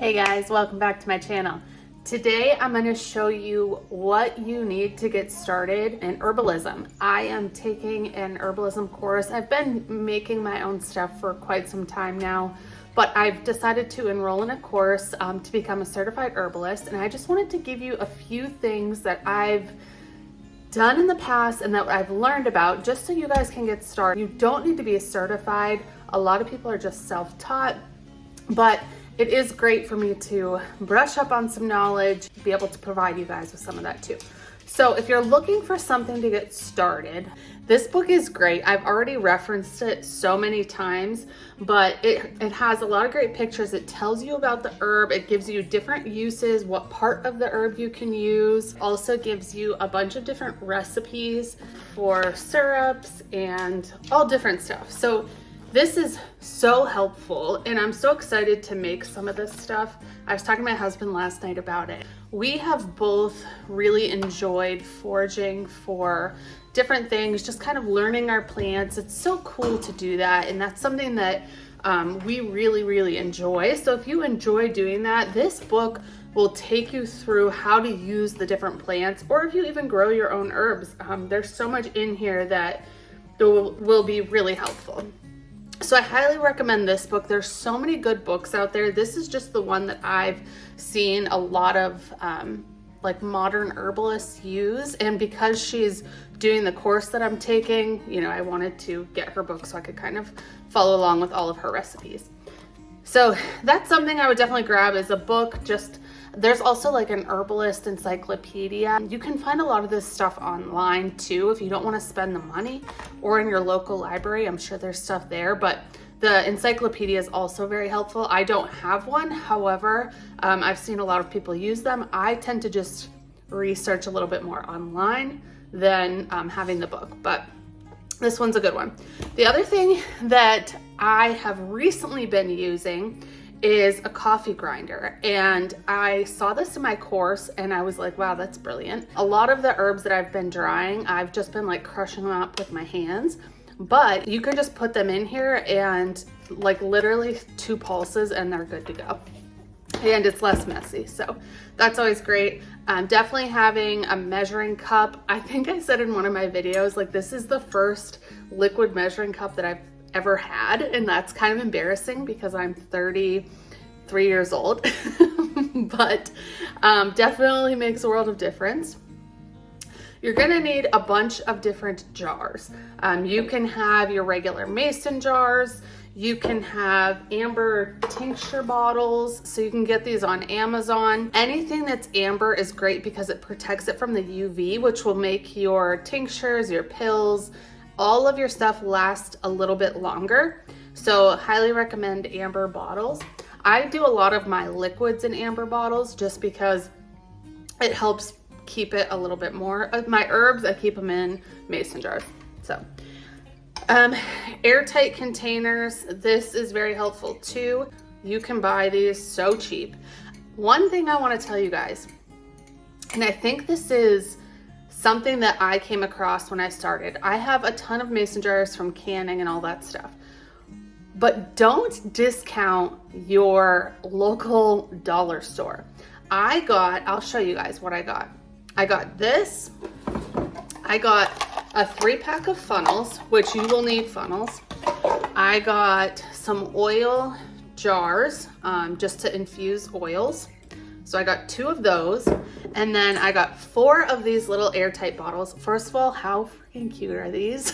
Hey guys, welcome back to my channel. Today I'm going to show you what you need to get started in herbalism. I am taking an herbalism course. I've been making my own stuff for quite some time now, but I've decided to enroll in a course to become a certified herbalist, and I just wanted to give you a few things that I've done in the past and that I've learned about just so you guys can get started. You don't need to be certified. A lot of people are just self-taught, but it is great for me to brush up on some knowledge, be able to provide you guys with some of that too. So if you're looking for something to get started, this book is great. I've already referenced it so many times, but it has a lot of great pictures. It tells you about the herb. It gives you different uses, what part of the herb you can use. Also gives you a bunch of different recipes for syrups and all different stuff. So this is so helpful, and I'm so excited to make some of this stuff. I was talking to my husband last night about it. We have both really enjoyed foraging for different things, just kind of learning our plants. It's so cool to do that, and that's something that we really enjoy. So if you enjoy doing that, this book will take you through how to use the different plants, or if you even grow your own herbs. There's so much in here that will be really helpful. So I highly recommend this book. There's so many good books out there. This is just the one that I've seen a lot of like modern herbalists use. And because she's doing the course that I'm taking, you know, I wanted to get her book so I could kind of follow along with all of her recipes. So that's something I would definitely grab, is a book. There's also like an herbalist encyclopedia. You can find a lot of this stuff online too if you don't want to spend the money, or in your local library. I'm sure there's stuff there, but the encyclopedia is also very helpful. I don't have one. However, I've seen a lot of people use them. I tend to just research a little bit more online than having the book, but this one's a good one. The other thing that I have recently been using is a coffee grinder, and I saw this in my course and I was like, wow, that's brilliant. A lot of the herbs that I've been drying, I've just been like crushing them up with my hands, but you can just put them in here and like literally 2 pulses and they're good to go. And it's less messy, so that's always great. Definitely having a measuring cup. I think I said in one of my videos, like, this is the first liquid measuring cup that I've ever had, and that's kind of embarrassing because I'm 33 years old, but definitely makes a world of difference. You're gonna need a bunch of different jars. You can have your regular mason jars. You can have amber tincture bottles, so you can get these on Amazon. Anything that's amber is great because it protects it from the UV, which will make your tinctures, your pills, all of your stuff last a little bit longer. So highly recommend amber bottles. I do a lot of my liquids in amber bottles just because it helps keep it a little bit more. My herbs, I keep them in mason jars. So airtight containers, this is very helpful too. You can buy these so cheap. One thing I want to tell you guys, and I think this is something that I came across when I started. I have a ton of mason jars from canning and all that stuff, but don't discount your local dollar store. I'll show you guys what I got. I got this. I got a 3-pack of funnels, which you will need funnels. I got some oil jars, just to infuse oils. So I got 2 of those. And then I got 4 of these little airtight bottles. First of all, how freaking cute are these?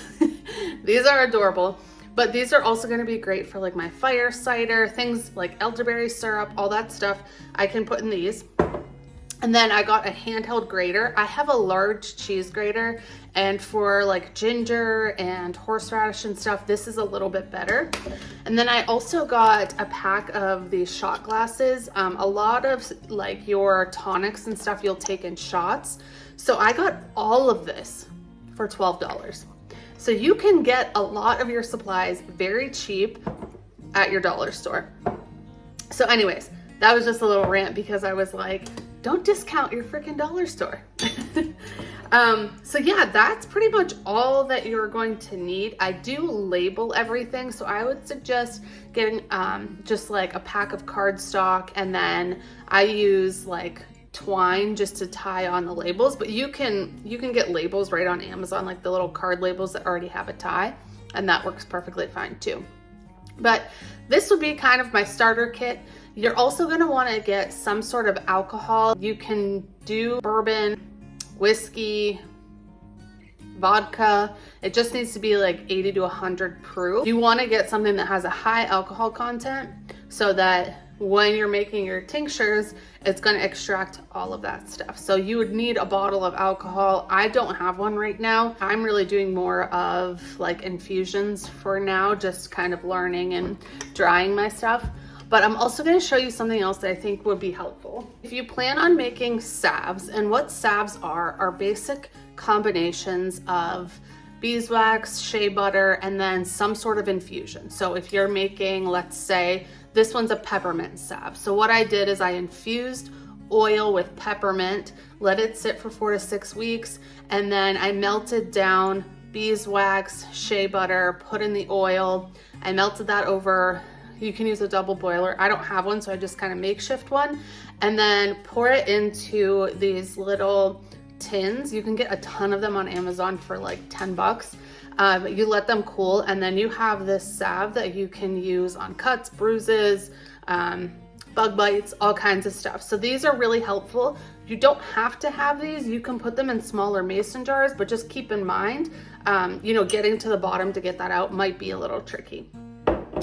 These are adorable. But these are also gonna be great for like my fire cider, things like elderberry syrup, all that stuff I can put in these. And then I got a handheld grater. I have a large cheese grater, and for like ginger and horseradish and stuff, this is a little bit better. And then I also got a pack of these shot glasses. A lot of like your tonics and stuff you'll take in shots. So I got all of this for $12. So you can get a lot of your supplies very cheap at your dollar store. So anyways, that was just a little rant because I was like, don't discount your freaking dollar store. So yeah, that's pretty much all that you're going to need. I do label everything, so I would suggest getting just like a pack of cardstock, and then I use like twine just to tie on the labels, but you can get labels right on Amazon, like the little card labels that already have a tie, and that works perfectly fine too. But this would be kind of my starter kit. You're also going to want to get some sort of alcohol. You can do bourbon, whiskey, vodka. It just needs to be like 80 to 100 proof. You want to get something that has a high alcohol content so that when you're making your tinctures, it's going to extract all of that stuff. So you would need a bottle of alcohol. I don't have one right now. I'm really doing more of like infusions for now, just kind of learning and drying my stuff. But I'm also going to show you something else that I think would be helpful. If you plan on making salves, and what salves are basic combinations of beeswax, shea butter, and then some sort of infusion. So if you're making, let's say, this one's a peppermint salve. So what I did is I infused oil with peppermint, let it sit for 4 to 6 weeks, and then I melted down beeswax, shea butter, put in the oil. I melted that over. You can use a double boiler. I don't have one, so I just kind of makeshift one, and then pour it into these little tins. You can get a ton of them on Amazon for like 10 bucks. You let them cool, and then you have this salve that you can use on cuts, bruises, bug bites, all kinds of stuff. So these are really helpful. You don't have to have these. You can put them in smaller mason jars, but just keep in mind, getting to the bottom to get that out might be a little tricky.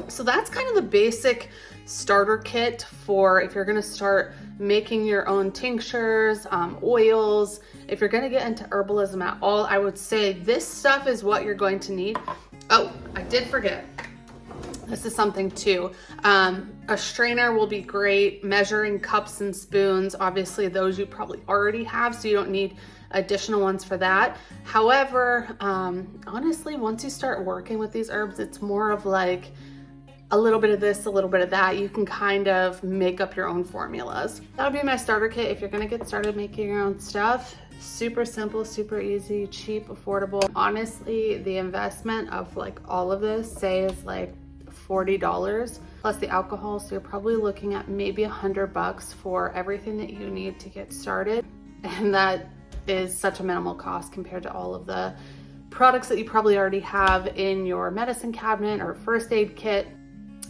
So that's kind of the basic starter kit for if you're going to start making your own tinctures, oils. If you're going to get into herbalism at all, I would say this stuff is what you're going to need. Oh, I did forget. This is something too. A strainer will be great. Measuring cups and spoons, obviously those you probably already have, so you don't need additional ones for that. However, honestly, once you start working with these herbs, it's more of like a little bit of this, a little bit of that. You can kind of make up your own formulas. That would be my starter kit if you're gonna get started making your own stuff. Super simple, super easy, cheap, affordable. Honestly, the investment of like all of this, say, is like $40 plus the alcohol. So you're probably looking at maybe $100 for everything that you need to get started. And that is such a minimal cost compared to all of the products that you probably already have in your medicine cabinet or first aid kit.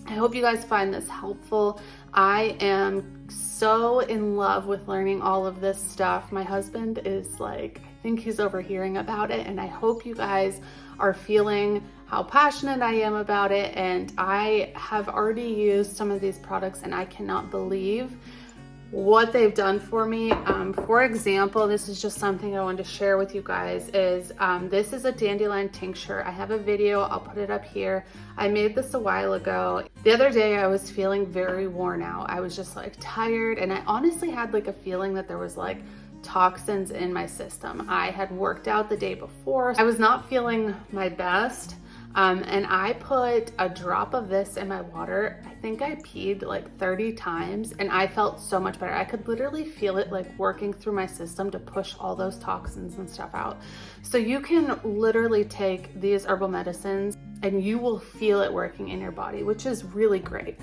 I hope you guys find this helpful. I am so in love with learning all of this stuff. My husband is like, I think he's overhearing about it, and I hope you guys are feeling how passionate I am about it. And I have already used some of these products, and I cannot believe what they've done for me. For example, this is just something I wanted to share with you guys is this is a dandelion tincture. I have a video, I'll put it up here. I made this a while ago. The other day I was feeling very worn out. I was just like tired, and I honestly had like a feeling that there was like toxins in my system. I had worked out the day before. I was not feeling my best. And I put a drop of this in my water. I think I peed like 30 times, and I felt so much better. I could literally feel it like working through my system to push all those toxins and stuff out. So you can literally take these herbal medicines and you will feel it working in your body, which is really great.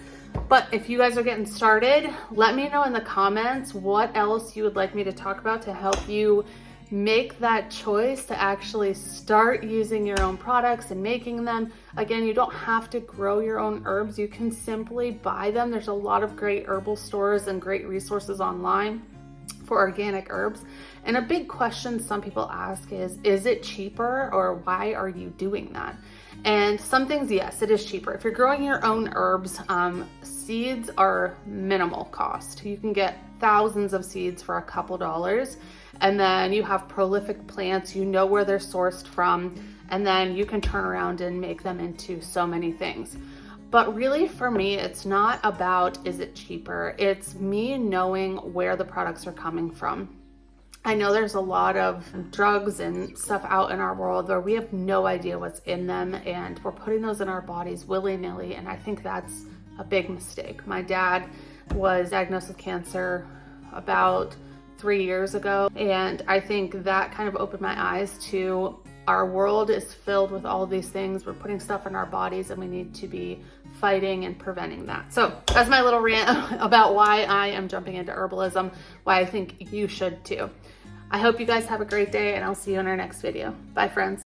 But if you guys are getting started, let me know in the comments what else you would like me to talk about to help you make that choice to actually start using your own products and making them. Again, you don't have to grow your own herbs. You can simply buy them. There's a lot of great herbal stores and great resources online for organic herbs. And a big question some people ask is it cheaper, or why are you doing that? And some things, yes, it is cheaper. If you're growing your own herbs, seeds are minimal cost. You can get thousands of seeds for a couple dollars. And then you have prolific plants, you know where they're sourced from, and then you can turn around and make them into so many things. But really for me, it's not about is it cheaper, it's me knowing where the products are coming from. I know there's a lot of drugs and stuff out in our world where we have no idea what's in them, and we're putting those in our bodies willy-nilly, and I think that's a big mistake. My dad was diagnosed with cancer about 3 years ago. And I think that kind of opened my eyes to our world is filled with all of these things. We're putting stuff in our bodies and we need to be fighting and preventing that. So that's my little rant about why I am jumping into herbalism, why I think you should too. I hope you guys have a great day and I'll see you in our next video. Bye friends.